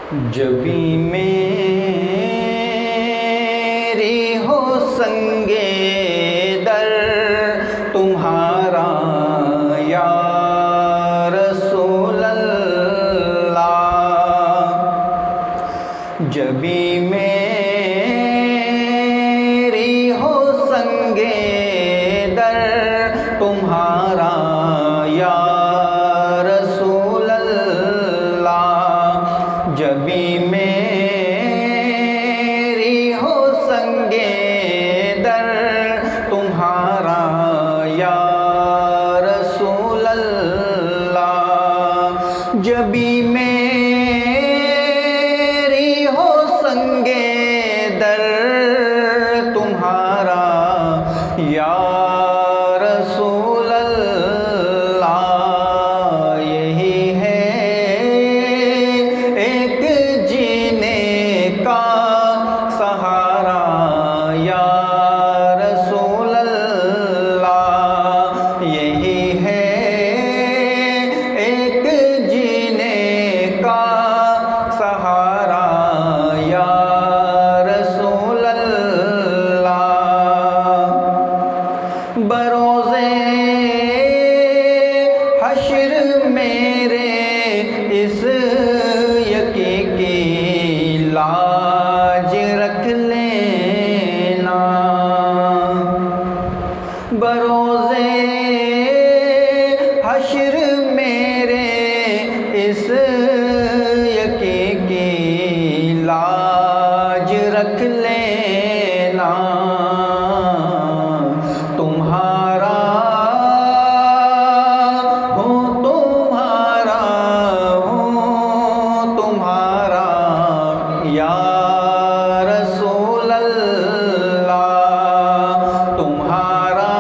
जबी मेरी हो संगे दर तुम्हारा या रसूल अल्लाह। जबी मेरी हो संगे दर तुम्हारा या रसूल अल्लाह। जबी मेरी हो संगे दर तुम्हारा या रसूल अल्लाह। जबी मेरी हो संगे दर तुम्हारा या रसूल अल्लाह। यही है एक जीने का सहारा या रसूल अल्लाह। यही है एक जीने का सहारा या रसूल अल्लाह। बरोज़े हश्र मेरे इस यकी की लाज रख लेना। बरोज़े हश्र मेरे इस यकी की लाज रख लेना। तुम्हारा हूँ तुम्हारा हूँ तुम्हारा या रसूल अल्लाह। तुम्हारा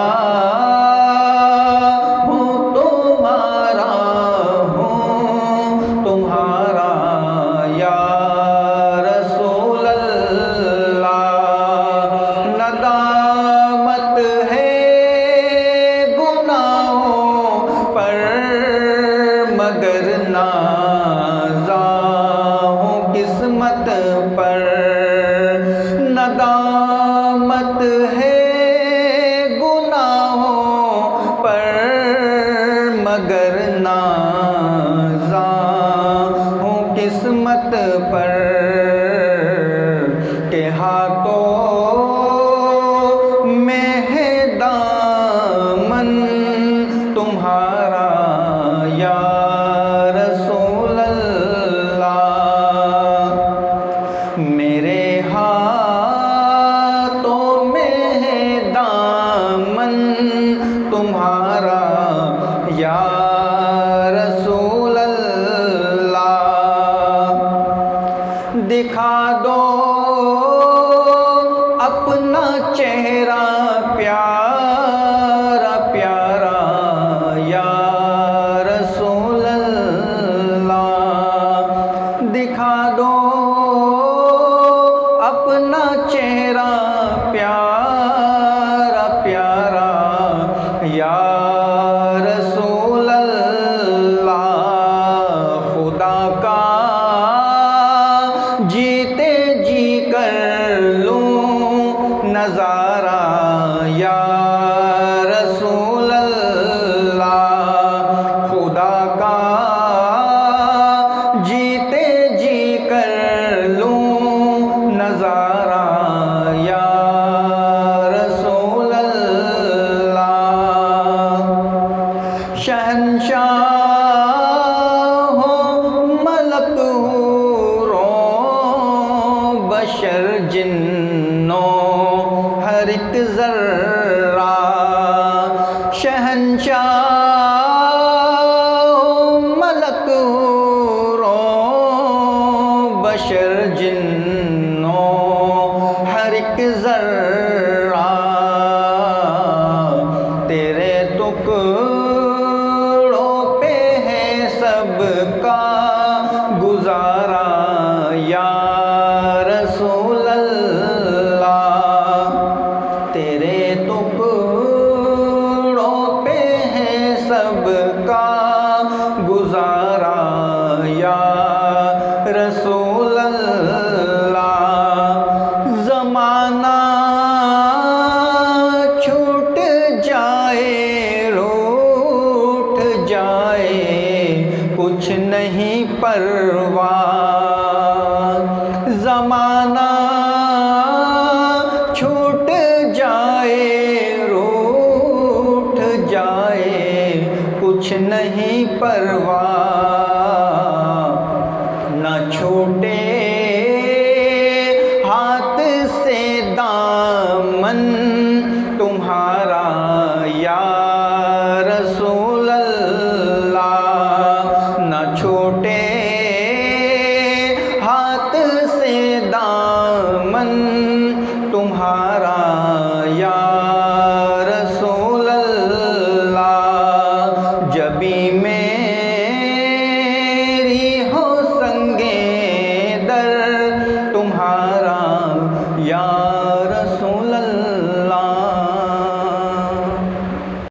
हूँ तुम्हारा हूँ तुम्हारा या रसूल अल्लाह। नदामत है गुनाहों पर मगर नाज़ा हूँ किस्मत पर। नदामत है गुनाहों पर मगर नाज़ा हूँ किस्मत पर। के हाथों में है दामन तुम्हारा या रसूल अल्लाह। मेरे हाथों में है दामन तुम्हारा या रसूल अल्लाह। दिखा दो अपना चेहरा प्यारा प्यारा या रसूल अल्लाह। दिखा दो अपना चेहरा प्यारा प्यारा या रसूल अल्लाह। खुदा का जीते जी कर लूं नज़ारा या रसूल अल्लाह। खुदा का जीते जी कर लूं नज़ारा या रसूल अल्लाह। शहंशाह हो मलक बशर जिन्नों हर एक ज़र्रा। शहंशाह मलक बशर जिन्नों हर एक ज़र्रा। तेरे टुकड़ों पे है सबका गुजारा या रसूल अल्लाह। तेरे टुकड़ों पे है सबका गुजारा या रसूल परवाह। ज़माना छूट जाए रूठ जाए कुछ नहीं परवाह। न छूटे हाथ से दामन तुम्हारा या रसूल अल्लाह। न छूटे हाथ से दामन तुम्हारा या रसूल अल्लाह। जबी मेरी हो संगे दर तुम्हारा या